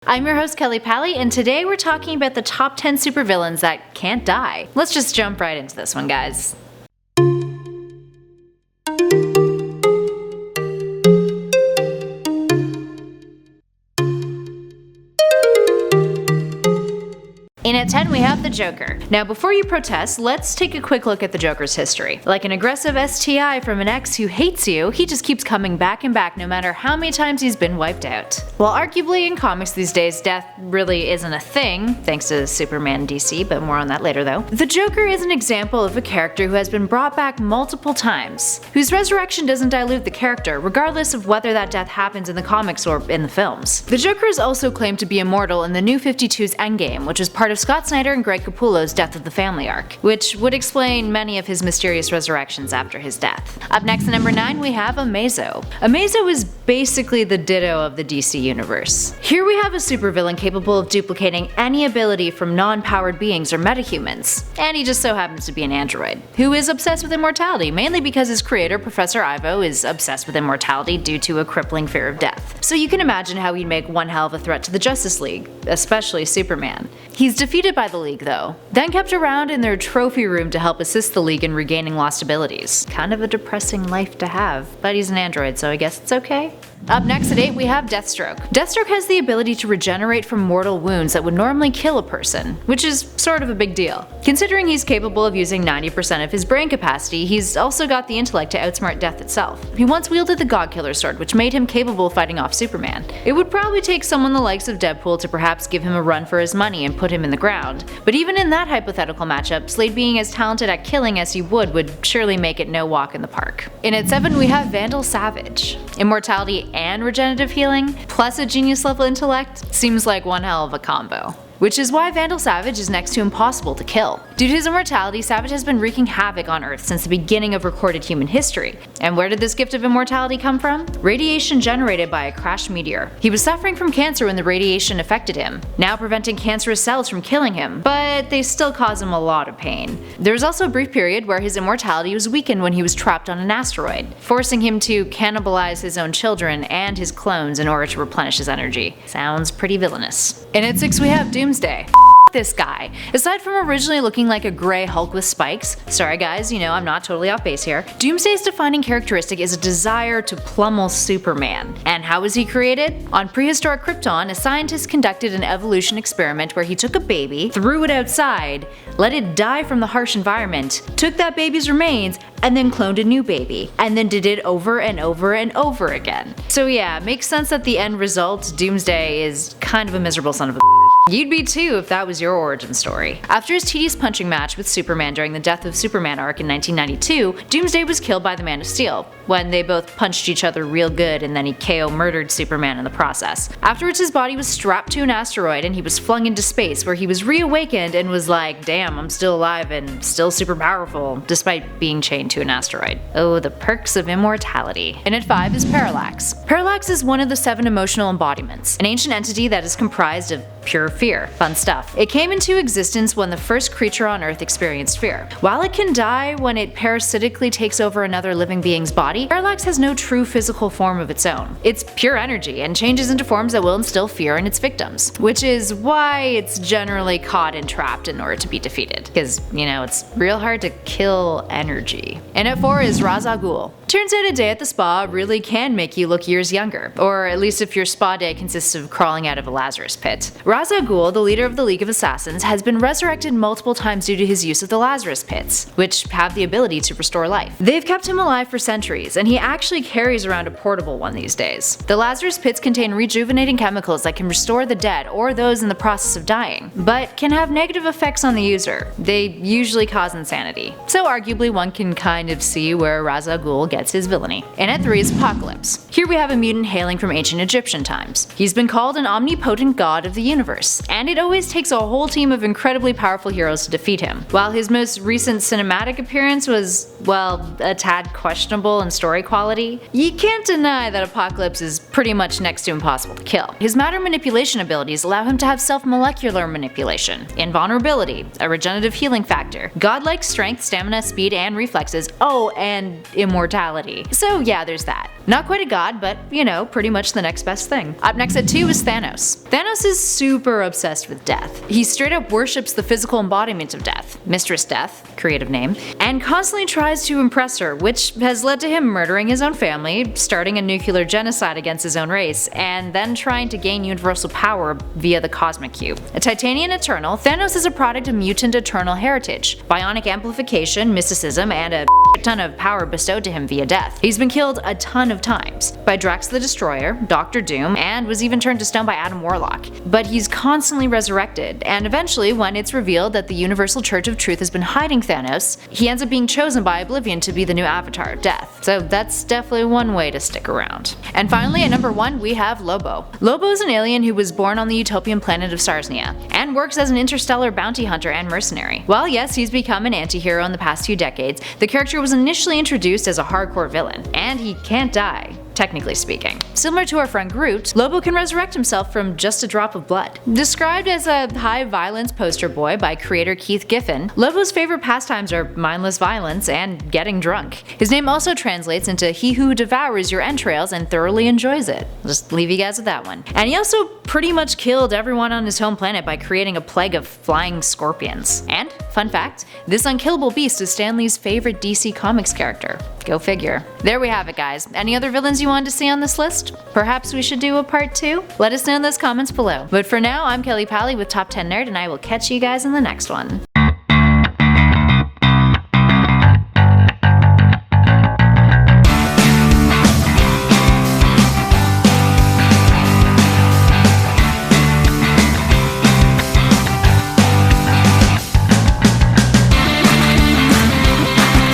I'm your host Kelly Pally, and today we're talking about the top 10 supervillains that can't die. Let's just jump right into this one, guys. In at 10 we have the Joker. Now before you protest, let's take a quick look at the Joker's history. Like an aggressive STI from an ex who hates you, he just keeps coming back and back no matter how many times he's been wiped out. While arguably in comics these days death really isn't a thing, thanks to Superman and DC, but more on that later though, the Joker is an example of a character who has been brought back multiple times, whose resurrection doesn't dilute the character, regardless of whether that death happens in the comics or in the films. The Joker is also claimed to be immortal in the New 52's Endgame, which was part of Scott Snyder and Greg Capullo's Death of the Family arc, which would explain many of his mysterious resurrections after his death. Up next at number 9 we have AMAZO. AMAZO is basically the ditto of the DC universe. Here we have a supervillain capable of duplicating any ability from non-powered beings or metahumans, and he just so happens to be an android, who is obsessed with immortality, mainly because his creator, Professor Ivo, is obsessed with immortality due to a crippling fear of death. So you can imagine how he'd make one hell of a threat to the Justice League, especially Superman. He's defeated by the League though, then kept around in their trophy room to help assist the League in regaining lost abilities. Kind of a depressing life to have, but he's an android so I guess it's okay. Up next at 8 we have Deathstroke. Deathstroke has the ability to regenerate from mortal wounds that would normally kill a person, which is sort of a big deal. Considering he's capable of using 90% of his brain capacity, he's also got the intellect to outsmart death itself. He once wielded the Godkiller sword, which made him capable of fighting off Superman. It would probably take someone the likes of Deadpool to perhaps give him a run for his money and put him in the ground, but even in that hypothetical matchup, Slade being as talented at killing as he would surely make it no walk in the park. In at 7 we have Vandal Savage. Immortality and regenerative healing, plus a genius level intellect, seems like one hell of a combo. Which is why Vandal Savage is next to impossible to kill. Due to his immortality, Savage has been wreaking havoc on Earth since the beginning of recorded human history. And where did this gift of immortality come from? Radiation generated by a crashed meteor. He was suffering from cancer when the radiation affected him, now preventing cancerous cells from killing him, but they still cause him a lot of pain. There was also a brief period where his immortality was weakened when he was trapped on an asteroid, forcing him to cannibalize his own children and his clones in order to replenish his energy. Sounds pretty villainous. In at 6 we have DOOMSDAY. This guy. Aside from originally looking like a gray Hulk with spikes, sorry guys, I'm not totally off base here, Doomsday's defining characteristic is a desire to pummel Superman. And how was he created? On prehistoric Krypton, a scientist conducted an evolution experiment where he took a baby, threw it outside, let it die from the harsh environment, took that baby's remains, and then cloned a new baby, and then did it over and over and over again. So yeah, it makes sense that the end result, Doomsday, is kind of a miserable son of a You'd be too if that was your origin story. After his tedious punching match with Superman during the Death of Superman arc in 1992, Doomsday was killed by the Man of Steel, when they both punched each other real good and then he KO murdered Superman in the process. Afterwards his body was strapped to an asteroid and he was flung into space where he was reawakened and was like, damn, I'm still alive and still super powerful, despite being chained to an asteroid. Oh, the perks of immortality. And at 5 is PARALLAX. PARALLAX is one of the 7 emotional embodiments, an ancient entity that is comprised of pure fear. Fun stuff. It came into existence when the first creature on Earth experienced fear. While it can die when it parasitically takes over another living being's body, PARALLAX has no true physical form of its own. It's pure energy and changes into forms that will instill fear in its victims, which is why it's generally caught and trapped in order to be defeated. Because, it's real hard to kill energy. And at 4 is GHUL. Turns out a day at the spa really can make you look years younger, or at least if your spa day consists of crawling out of a Lazarus pit. GHUL, the leader of the League of Assassins, has been resurrected multiple times due to his use of the Lazarus pits, which have the ability to restore life. They've kept him alive for centuries, and he actually carries around a portable one these days. The Lazarus pits contain rejuvenating chemicals that can restore the dead or those in the process of dying, but can have negative effects on the user. They usually cause insanity. So arguably one can kind of see where GHUL gets his villainy. And at 3 is Apocalypse. Here we have a mutant hailing from ancient Egyptian times. He's been called an omnipotent god of the universe, and it always takes a whole team of incredibly powerful heroes to defeat him. While his most recent cinematic appearance was, well, a tad questionable in story quality, you can't deny that Apocalypse is pretty much next to impossible to kill. His matter manipulation abilities allow him to have self-molecular manipulation, invulnerability, a regenerative healing factor, godlike strength, stamina, speed, and reflexes, oh, and immortality. immortality. So yeah, there's that. Not quite a god, but you know, pretty much the next best thing. Up next at 2 is Thanos. Thanos is super obsessed with death. He straight up worships the physical embodiment of death, Mistress Death, creative name, and constantly tries to impress her, which has led to him murdering his own family, starting a nuclear genocide against his own race, and then trying to gain universal power via the Cosmic Cube. A Titanian Eternal, Thanos is a product of mutant eternal heritage, bionic amplification, mysticism, and a ton of power bestowed to him via death. He's been killed a ton of times by Drax the Destroyer, Doctor Doom, and was even turned to stone by Adam Warlock. But he's constantly resurrected, and eventually, when it's revealed that the Universal Church of Truth has been hiding Thanos, he ends up being chosen by Oblivion to be the new avatar of Death. So that's definitely one way to stick around. And finally, at number 1, we have Lobo. Lobo is an alien who was born on the utopian planet of Sarsnia, and works as an interstellar bounty hunter and mercenary. While yes, he's become an anti-hero in the past few decades, the character was initially introduced as a hardcore villain, and he can't die, technically speaking. Similar to our friend Groot, Lobo can resurrect himself from just a drop of blood. Described as a high-violence poster boy by creator Keith Giffen, Lobo's favorite pastimes are mindless violence and getting drunk. His name also translates into he who devours your entrails and thoroughly enjoys it. I'll just leave you guys with that one. And he also pretty much killed everyone on his home planet by creating a plague of flying scorpions. And, fun fact, this unkillable beast is Stan Lee's favorite DC Comics character. Go figure. There we have it, guys. Any other villains you wanted to see on this list? Perhaps we should do a part 2? Let us know in those comments below. But for now, I'm Kelly Pally with Top 10 Nerd, and I will catch you guys in the next one.